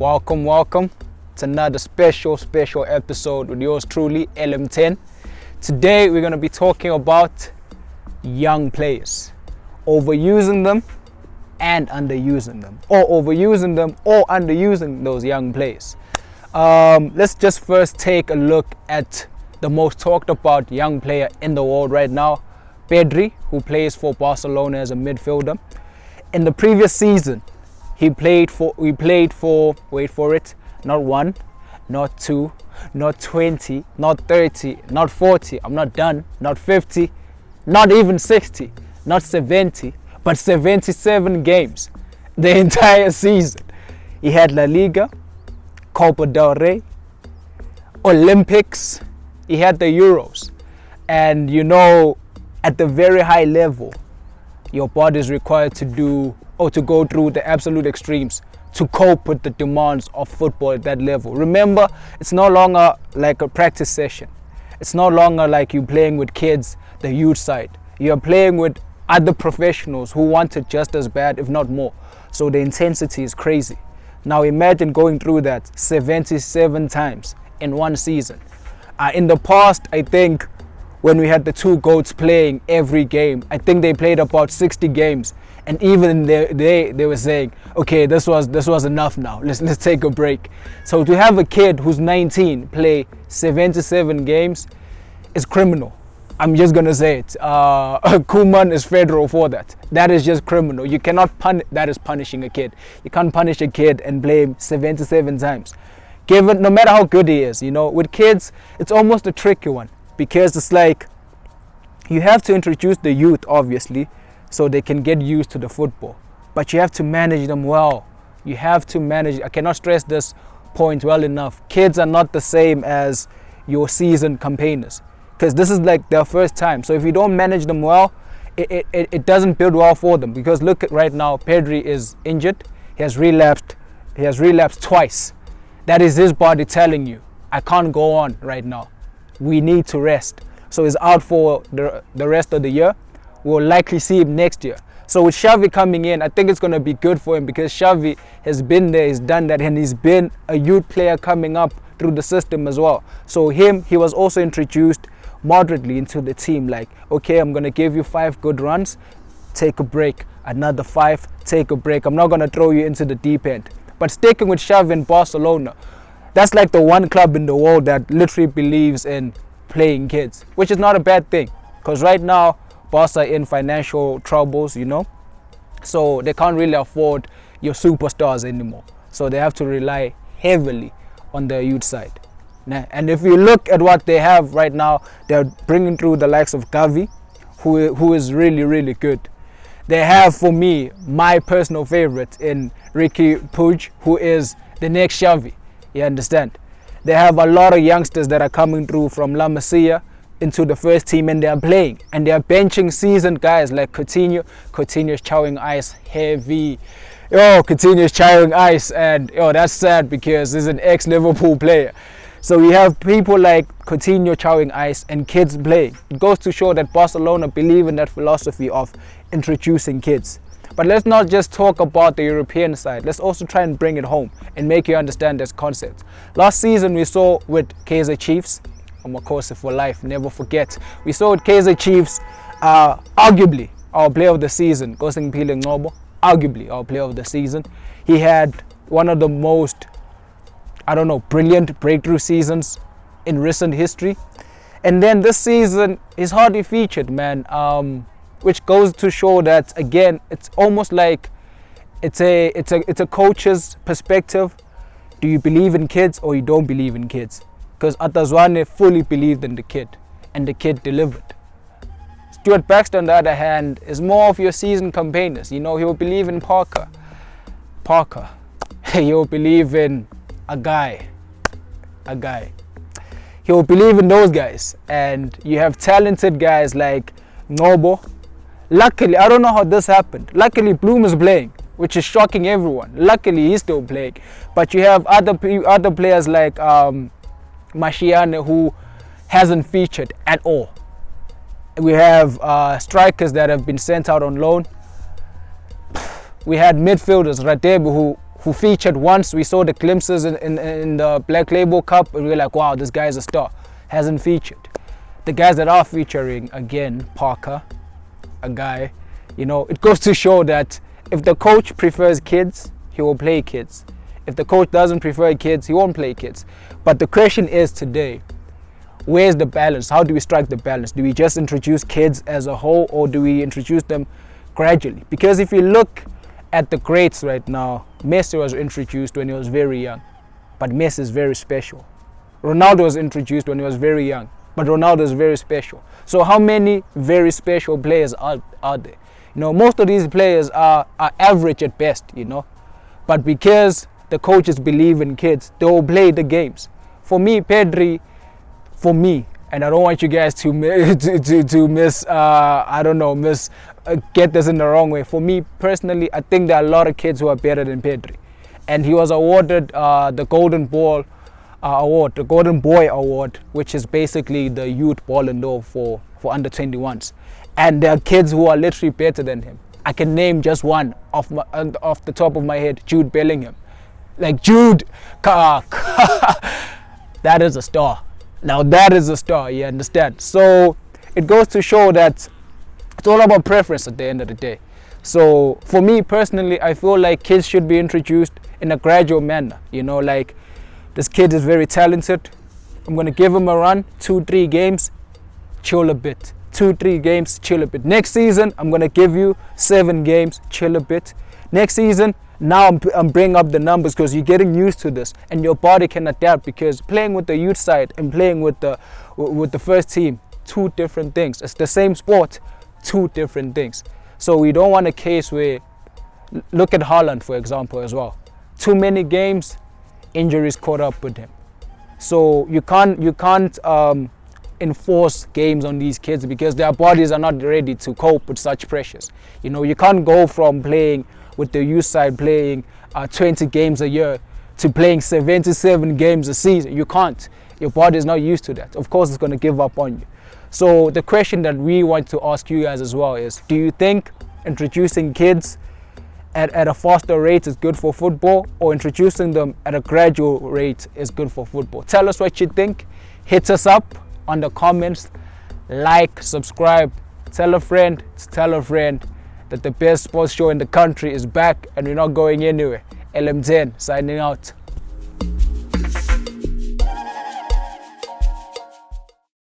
Welcome to another special episode with yours truly, LM10. Today we're going to be talking about young players, overusing them and underusing them, or overusing them or underusing those young players. Let's just first take a look at the most talked about young player in the world right now, Pedri, who plays for Barcelona as a midfielder. In the previous season, we played for, wait for it, not 1, not 2, not 20, not 30, not 40, I'm not done, not 50, not even 60, not 70, but 77 games the entire season. He had La Liga, Copa del Rey, Olympics, he had the Euros. And you know, at the very high level, your body is required to do or to go through the absolute extremes to cope with the demands of football at that level. Remember, it's no longer like a practice session. It's no longer like you playing with kids, the youth side. You're playing with other professionals who want it just as bad, if not more. So the intensity is crazy. Now imagine going through that 77 times in one season. In the past, I think, when we had the two GOATs playing every game, I think they played about 60 games. And even they were saying, okay, this was enough now. Let's take a break. So to have a kid who's 19 play 77 games is criminal. I'm just gonna say it. Koeman is federal for that. That is just criminal. You cannot that is punishing a kid. You can't punish a kid and play him 77 times. Given, no matter how good he is, you know, with kids, it's almost a tricky one because it's like you have to introduce the youth, obviously, so they can get used to the football. But you have to manage them well. You have to manage. I cannot stress this point well enough. Kids are not the same as your seasoned campaigners, because this is like their first time. So if you don't manage them well, it doesn't build well for them. Because look at right now, Pedri is injured. He has relapsed twice. That is his body telling you, I can't go on right now. We need to rest. So he's out for the rest of the year. We'll likely see him next year. So with Xavi coming in, I think it's going to be good for him because Xavi has been there, he's done that, and he's been a youth player coming up through the system as well. So he was also introduced moderately into the team, like, okay, I'm going to give you 5 good runs, take a break, another 5, take a break. I'm not going to throw you into the deep end. But sticking with Xavi in Barcelona, that's like the one club in the world that literally believes in playing kids, which is not a bad thing, because right now Barca are in financial troubles, you know, so they can't really afford your superstars anymore. So they have to rely heavily on their youth side. And if you look at what they have right now, they're bringing through the likes of Gavi, who is really good. They have, for me, my personal favorite in Ricky Puig, who is the next Xavi. You understand? They have a lot of youngsters that are coming through from La Masia into the first team, and they are playing. And they are benching seasoned guys like Coutinho. Coutinho's chowing ice heavy. Coutinho's chowing ice, and that's sad because he's an ex-Liverpool player. So we have people like Coutinho chowing ice and kids playing. It goes to show that Barcelona believe in that philosophy of introducing kids. But let's not just talk about the European side. Let's also try and bring it home and make you understand this concept. Last season we saw with Kaizer Chiefs, I'm a course for life, never forget. We saw with Kaizer Chiefs, arguably our player of the season, Kwenzekile Mntambo, arguably our player of the season. He had one of the most, brilliant breakthrough seasons in recent history. And then this season, he's hardly featured, man. Which goes to show that, again, it's almost like it's a coach's perspective. Do you believe in kids or you don't believe in kids? Because Atazwane fully believed in the kid, and the kid delivered. Stuart Baxter, on the other hand, is more of your seasoned campaigners. You know, he will believe in Parker. He will believe in a guy. He will believe in those guys. And you have talented guys like Nobo. Luckily, I don't know how this happened. Luckily, Bloom is playing, which is shocking everyone. Luckily, he's still playing. But you have other players like Mashiane, who hasn't featured at all. We have strikers that have been sent out on loan. We had midfielders, Radebe, who featured once. We saw the glimpses in the Black Label Cup, and we were like, wow, this guy's a star. Hasn't featured. The guys that are featuring, again, Parker, a guy, you know, it goes to show that if the coach prefers kids, he will play kids. If the coach doesn't prefer kids, he won't play kids. But the question is today, where's the balance? How do we strike the balance? Do we just introduce kids as a whole, or do we introduce them gradually? Because if you look at the greats right now, Messi was introduced when he was very young, but Messi is very special. Ronaldo was introduced when he was very young, but Ronaldo is very special. So how many very special players are there? You know, most of these players are average at best, you know, but because the coaches believe in kids, they will play the games. For me, Pedri, and I don't want you guys to get this in the wrong way. For me personally, I think there are a lot of kids who are better than Pedri, and he was awarded the Golden Ball award, the Golden Boy award, which is basically the youth Ballon d'Or for under 21s. And there are kids who are literally better than him. I can name just one off the top of my head, Jude Bellingham. Like Jude, that is a star. Now that is a star, you understand? So it goes to show that it's all about preference at the end of the day. So for me personally, I feel like kids should be introduced in a gradual manner. You know, like, this kid is very talented. I'm going to give him a run, 2-3 games, chill a bit. 2-3 games, chill a bit. Next season, I'm going to give you 7 games, chill a bit. Next season, now I'm bringing up the numbers because you're getting used to this and your body can adapt, because playing with the youth side and playing with the first team, 2 different things. It's the same sport, 2 different things. So we don't want a case where, look at Haaland for example as well. Too many games, injuries caught up with him. So you can't enforce games on these kids because their bodies are not ready to cope with such pressures. You know, you can't go from playing with the youth side, playing 20 games a year, to playing 77 games a season. You can't. Your body is not used to that. Of course, it's going to give up on you. So the question that we want to ask you guys as well is, do you think introducing kids at a faster rate is good for football, or introducing them at a gradual rate is good for football? Tell us what you think. Hit us up on the comments. Like, subscribe, tell a friend that the best sports show in the country is back and we're not going anywhere. LM10 signing out.